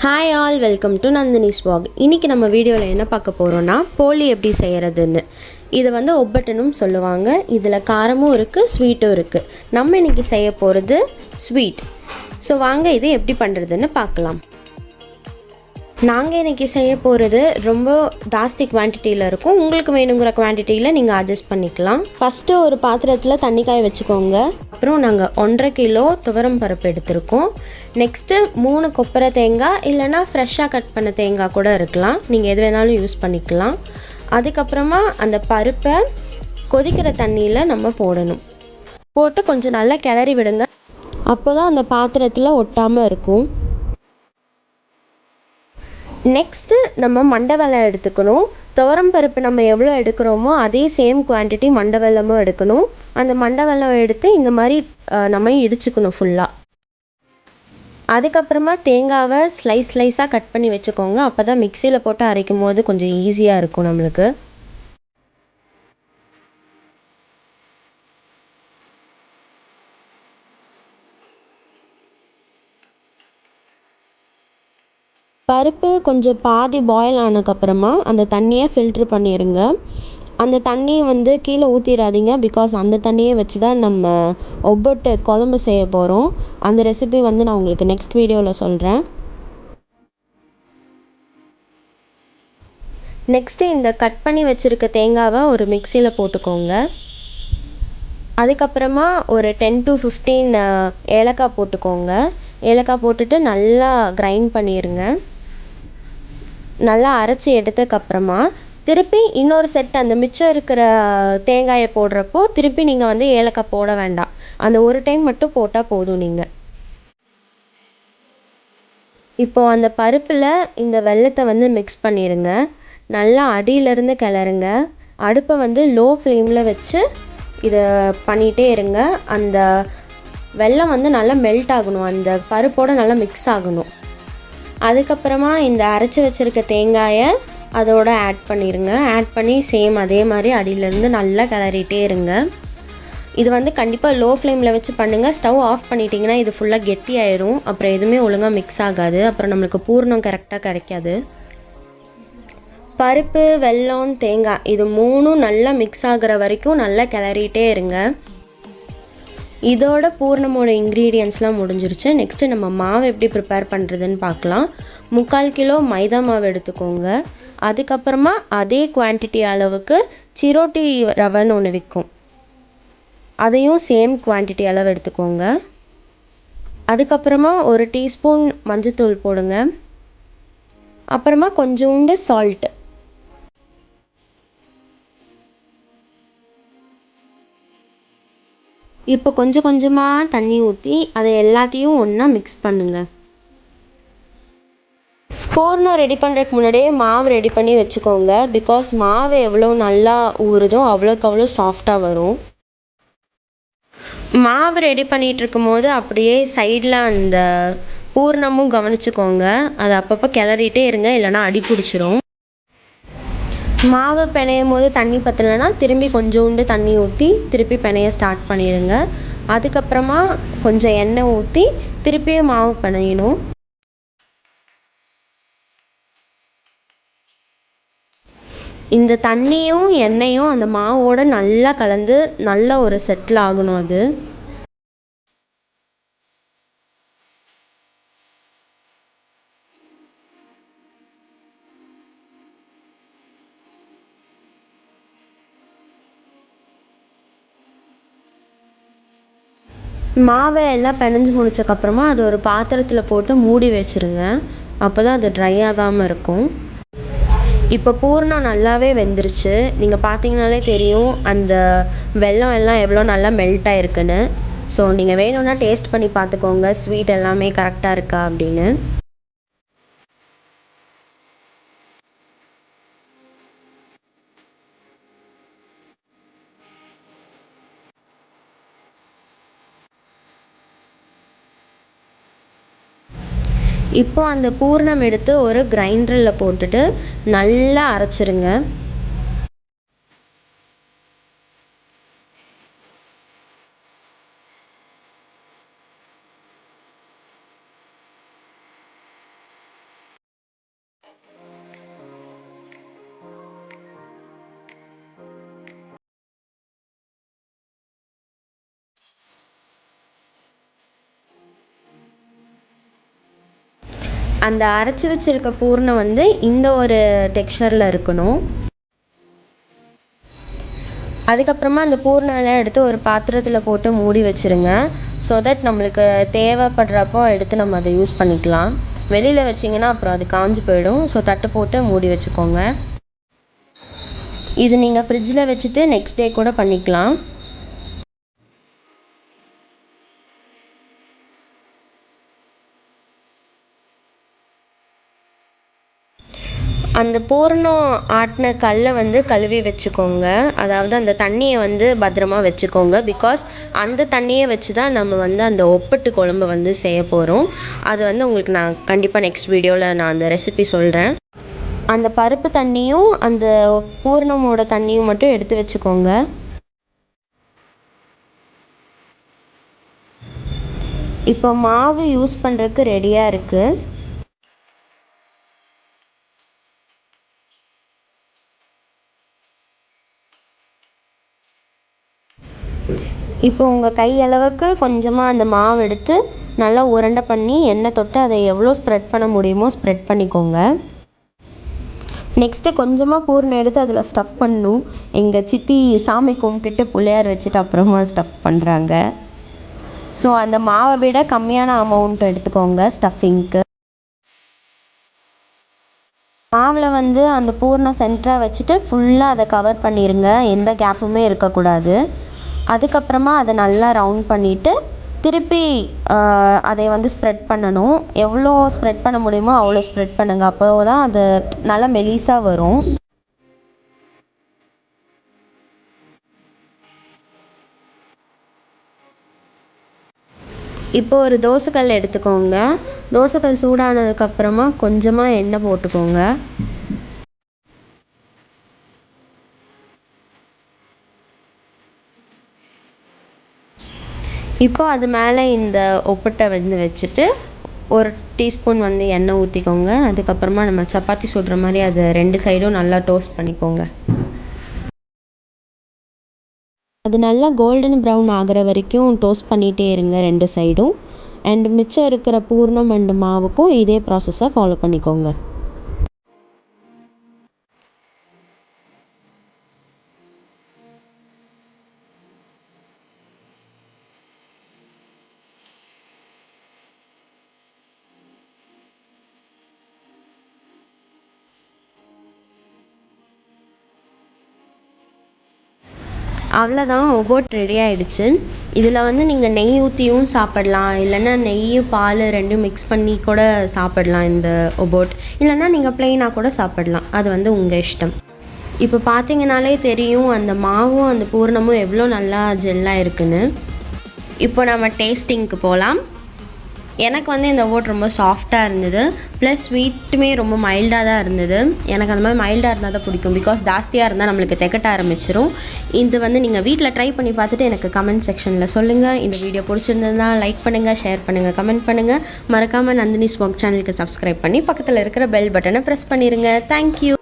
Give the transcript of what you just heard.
Hi all, welcome to Nandini's vlog. இன்றைக்கி நம்ம வீடியோவில் என்ன பார்க்க போகிறோன்னா போலி எப்படி செய்கிறதுன்னு. இதை ஒப்பட்டுன்னு சொல்லுவாங்க. இதில் காரமும் இருக்குது, ஸ்வீட்டும் இருக்குது. நம்ம இன்றைக்கி செய்ய போகிறது ஸ்வீட். ஸோ வாங்க இது எப்படி பண்ணுறதுன்னு பார்க்கலாம். நாங்கள் இன்றைக்கி செய்ய போகிறது ரொம்ப ஜாஸ்தி குவான்டிட்டியில் இருக்கும். உங்களுக்கு வேணுங்கிற குவான்டிட்டியில் நீங்கள் அட்ஜஸ்ட் பண்ணிக்கலாம். ஃபஸ்ட்டு ஒரு பாத்திரத்தில் தண்ணி காய வச்சுக்கோங்க. அப்புறம் நாங்கள் 1.5 கிலோ துவரம் பருப்பு எடுத்திருக்கோம். நெக்ஸ்ட்டு 3 கொப்பரை தேங்காய், இல்லைனா ஃப்ரெஷ்ஷாக கட் பண்ண தேங்காய் கூட இருக்கலாம். நீங்கள் எது வேணாலும் யூஸ் பண்ணிக்கலாம். அதுக்கப்புறமா அந்த பருப்பை கொதிக்கிற தண்ணியில் நம்ம போடணும். போட்டு கொஞ்சம் நல்லா கிளறி விடுங்க. அப்போ தான் அந்த பாத்திரத்தில் ஒட்டாமல் இருக்கும். நெக்ஸ்ட்டு நம்ம மண்டை வெல்லம் எடுத்துக்கணும். துவரம் பருப்பு நம்ம எவ்வளோ எடுக்கிறோமோ அதே சேம் குவான்டிட்டி மண்டை வெல்லமும் எடுக்கணும். அந்த மண்டை வெல்லம் எடுத்து இந்த மாதிரி நம்ம இடிச்சுக்கணும் ஃபுல்லாக. அதுக்கப்புறமா தேங்காவை ஸ்லைஸாக கட் பண்ணி வச்சுக்கோங்க. அப்போ தான் மிக்சியில் போட்டு அரைக்கும் போது கொஞ்சம் ஈஸியாக இருக்கும் நம்மளுக்கு. பருப்பு கொஞ்சம் பாதி பாயில் ஆனதுக்கப்புறமா அந்த தண்ணியை ஃபில்ட்ரு பண்ணிடுங்க. அந்த தண்ணியை கீழே ஊற்றிடாதீங்க. பிகாஸ் அந்த தண்ணியை வச்சு தான் நம்ம ஒப்பட்டு குழம்பு செய்ய போகிறோம். அந்த ரெசிபி நான் உங்களுக்கு நெக்ஸ்ட் வீடியோவில் சொல்கிறேன். நெக்ஸ்ட்டு இந்த கட் பண்ணி வச்சுருக்க தேங்காவை ஒரு மிக்சியில் போட்டுக்கோங்க. அதுக்கப்புறமா ஒரு 10 to 15 ஏலக்காய் போட்டுக்கோங்க. ஏலக்காய் போட்டுட்டு நல்லா கிரைண்ட் பண்ணிடுங்க. நல்லா அரைச்சி எடுத்ததுக்கப்புறமா திருப்பி இன்னொரு செட் அந்த மிச்சம் இருக்கிற தேங்காயை போடுறப்போ திருப்பி நீங்கள் ஏலக்காய் போட வேண்டாம். அந்த ஒரு டைம் மட்டும் போட்டால் போதும். நீங்கள் இப்போது அந்த பருப்பில் இந்த வெல்லத்தை மிக்ஸ் பண்ணிடுங்க. நல்லா அடியிலேருந்து கிளறுங்க. அடுப்பை லோ ஃப்ளேமில் வச்சு இதை பண்ணிகிட்டே இருங்க. அந்த வெல்லம் நல்லா மெல்ட் ஆகணும். அந்த பருப்போடு நல்லா மிக்ஸ் ஆகணும். அதுக்கப்புறமா இந்த அரைச்சி வச்சுருக்க தேங்காயை அதோடு ஆட் பண்ணிடுங்க. ஆட் பண்ணி சேம் அதே மாதிரி அடியிலேருந்து நல்லா கிளறிட்டே இருங்க. இது கண்டிப்பாக லோ ஃப்ளேமில் வச்சு பண்ணுங்கள். ஸ்டவ் ஆஃப் பண்ணிட்டீங்கன்னா இது ஃபுல்லாக கெட்டி ஆயிரும். அப்புறம் எதுவுமே ஒழுங்காக மிக்ஸ் ஆகாது. அப்புறம் நம்மளுக்கு பூர்ணம் கரெக்டாக கிடைக்காது. பருப்பு, வெல்லம், தேங்காய் இது மூணும் நல்லா மிக்ஸ் ஆகிற வரைக்கும் நல்லா கிளறிட்டே இருங்க. இதோட பூர்ணமோட இன்க்ரீடியன்ட்ஸ்லாம் முடிஞ்சிருச்சு. நெக்ஸ்ட்டு நம்ம மாவு எப்படி ப்ரிப்பேர் பண்ணுறதுன்னு பார்க்கலாம். 3/4 கிலோ மைதா மாவு எடுத்துக்கோங்க. அதுக்கப்புறமா அதே குவான்டிட்டி அளவுக்கு சிரோட்டி ரவைன்னு ஒன்று விற்கும். அதையும் சேம் குவான்டிட்டி அளவு எடுத்துக்கோங்க. அதுக்கப்புறமா ஒரு டீஸ்பூன் மஞ்சத்தூள் போடுங்க. அப்புறமா கொஞ்சோண்டு சால்ட்டு. இப்போ கொஞ்சம் கொஞ்சமாக தண்ணி ஊற்றி அதை எல்லாத்தையும் ஒன்றா மிக்ஸ் பண்ணுங்கள். பூர்ணம் ரெடி பண்ணுறதுக்கு முன்னாடியே மாவு ரெடி பண்ணி வச்சுக்கோங்க. பிகாஸ் மாவு எவ்வளோ நல்லா ஊறுதோ அவ்வளோக்கு அவ்வளோ சாஃப்டாக வரும். மாவு ரெடி பண்ணிகிட்டு இருக்கும்போது அப்படியே சைடில் அந்த பூர்ணமும் கவனிச்சுக்கோங்க. அதை அப்பப்போ கிளறிட்டே இருங்க, இல்லைனா அடி பிடிச்சிரும். மாவு பிணையும் போது தண்ணி பற்றலைன்னா திரும்பி கொஞ்சோண்டு தண்ணி ஊற்றி திருப்பி பிணைய ஸ்டார்ட் பண்ணிடுங்க. அதுக்கப்புறமா கொஞ்சம் எண்ணெய் ஊற்றி திருப்பியும் மாவு பிணையணும். இந்த தண்ணியும் எண்ணெயும் அந்த மாவோடு நல்லா கலந்து நல்ல ஒரு செட்டில் ஆகணும். அது மாவை எல்லாம் பிணைஞ்சு முடிச்சக்கப்புறமா அது ஒரு பாத்திரத்தில் போட்டு மூடி வச்சுருங்க. அப்போ தான் அது ட்ரை ஆகாமல் இருக்கும். இப்போ பூர்ணம் நல்லாவே வெந்துருச்சு. நீங்கள் பார்த்தீங்கனாலே தெரியும் அந்த வெல்லம் எல்லாம் எவ்வளோ நல்லா மெல்ட் ஆகிருக்குன்னு. ஸோ நீங்கள் வேணும்னா டேஸ்ட் பண்ணி பார்த்துக்கோங்க, ஸ்வீட் எல்லாமே கரெக்டாக இருக்கா அப்படின்னு. இப்போ அந்த பூர்ணம் எடுத்து ஒரு கிரைண்டரில் போட்டுட்டு நல்லா அரைச்சிருங்க. அந்த அரைச்சி வச்சுருக்க பூர்ணம் வந்து இந்த ஒரு டெக்ஸ்சரில் இருக்கணும். அதுக்கப்புறமா அந்த பூர்ணெல்லாம் எடுத்து ஒரு பாத்திரத்தில் போட்டு மூடி வச்சுருங்க. ஸோ தட் நம்மளுக்கு தேவைப்படுறப்போ எடுத்து நம்ம அதை யூஸ் பண்ணிக்கலாம். வெளியில் வச்சிங்கன்னா அப்புறம் அது காஞ்சி போயிடும். ஸோ தட்டு போட்டு மூடி வச்சுக்கோங்க. இது நீங்கள் ஃப்ரிட்ஜில் வச்சுட்டு நெக்ஸ்ட் டே கூட பண்ணிக்கலாம். அந்த பூரணம் ஆட்டின கல்லை வந்து கழுவி வச்சுக்கோங்க. அதாவது அந்த தண்ணியை வந்து பத்திரமா வச்சுக்கோங்க. பிகாஸ் அந்த தண்ணியை வச்சு தான் நம்ம வந்து அந்த ஒப்பட்டு குழம்பு வந்து செய்ய போகிறோம். அது வந்து உங்களுக்கு நான் கண்டிப்பாக நெக்ஸ்ட் வீடியோவில் நான் அந்த ரெசிபி சொல்கிறேன். அந்த பருப்பு தண்ணியும் அந்த பூரணமோட தண்ணியும் மட்டும் எடுத்து வச்சுக்கோங்க. இப்போ மாவு யூஸ் பண்ணுறதுக்கு ரெடியாக இருக்குது. இப்போ உங்கள் கையளவுக்கு கொஞ்சமாக அந்த மாவு எடுத்து நல்லா உருண்டை பண்ணி எண்ணெய் தொட்டு அதை எவ்வளோ ஸ்ப்ரெட் பண்ண முடியுமோ ஸ்ப்ரெட் பண்ணிக்கோங்க. நெக்ஸ்ட்டு கொஞ்சமாக பூர்ணம் எடுத்து அதில் ஸ்டஃப் பண்ணணும். எங்கள் சித்தி சாமி கும்பிட்டுட்டு பிள்ளையார் வச்சுட்டு அப்புறமா ஸ்டஃப் பண்ணுறாங்க. ஸோ அந்த மாவை விட கம்மியான அமௌண்ட் எடுத்துக்கோங்க ஸ்டஃபிங்க்கு. மாவில் வந்து அந்த பூர்ணம் சென்டராக வச்சுட்டு ஃபுல்லாக அதை கவர் பண்ணிடுங்க. எந்த கேப்புமே இருக்கக்கூடாது. அதுக்கப்புறமா அதை நல்லா ரவுண்ட் பண்ணிவிட்டு திருப்பி அதை வந்து ஸ்ப்ரெட் பண்ணணும். எவ்வளோ ஸ்ப்ரெட் பண்ண முடியுமோ அவ்வளோ ஸ்ப்ரெட் பண்ணுங்கள். அப்போ தான் அது நல்லா மெலிசாக வரும். இப்போ ஒரு தோசைக்கல் எடுத்துக்கோங்க. தோசைக்கல் சூடானதுக்கப்புறமா கொஞ்சமாக எண்ணெய் போட்டுக்கோங்க. இப்போ அது மேலே இந்த ஒப்பட்டை வந்து வச்சுட்டு ஒரு டீஸ்பூன் வந்து எண்ணெய் ஊற்றிக்கோங்க. அதுக்கப்புறமா நம்ம சப்பாத்தி சுடுற மாதிரி அதை 2 சைடும் நல்லா டோஸ்ட் பண்ணிக்கோங்க. அது நல்லா கோல்டன் ப்ரௌன் ஆகிற வரைக்கும் டோஸ்ட் பண்ணிகிட்டே இருங்க 2 சைடும். அண்ட் மிச்சம் இருக்கிற பூர்ணம் அண்ட் மாவுக்கும் இதே ப்ராசஸை ஃபாலோ பண்ணிக்கோங்க. அவ்வளோதான், ஒபோட் ரெடி ஆகிடுச்சு. இதில் வந்து நீங்கள் நெய் ஊற்றியும் சாப்பிடலாம், இல்லைன்னா நெய் பால் ரெண்டும் மிக்ஸ் பண்ணி கூட சாப்பிடலாம் இந்த ஒபோட். இல்லைன்னா நீங்கள் ப்ளெயினாக கூட சாப்பிடலாம். அது வந்து உங்கள் இஷ்டம். இப்போ பார்த்தீங்கனாலே தெரியும் அந்த மாவும் அந்த பூர்ணமும் எவ்வளோ நல்லா ஜெல்லாக இருக்குன்னு. இப்போ நம்ம டேஸ்டிங்க்கு போகலாம். எனக்கு வந்து இந்த ஒபோட் ரொம்ப சாஃப்டாக இருந்தது. ப்ளஸ் ஸ்வீட்டுமே ரொம்ப மைல்டாக தான் இருந்தது. எனக்கு அந்த மாதிரி மைல்டாக இருந்தால் தான் பிடிக்கும். பிகாஸ் ஜாஸ்தியாக இருந்தால் நம்மளுக்கு திகட்ட ஆரம்பிச்சிடும். இது வந்து நீங்கள் வீட்டில் ட்ரை பண்ணி பார்த்துட்டு எனக்கு கமெண்ட் செக்ஷனில் சொல்லுங்கள். இந்த வீடியோ பிடிச்சிருந்ததுன்னா லைக் பண்ணுங்கள், ஷேர் பண்ணுங்கள், கமெண்ட் பண்ணுங்கள். மறக்காமல் நந்தினிஸ் vlog சேனலுக்கு சப்ஸ்கிரைப் பண்ணி பக்கத்தில் இருக்கிற பெல் பட்டனை ப்ரெஸ் பண்ணிடுங்க. தேங்க்யூ.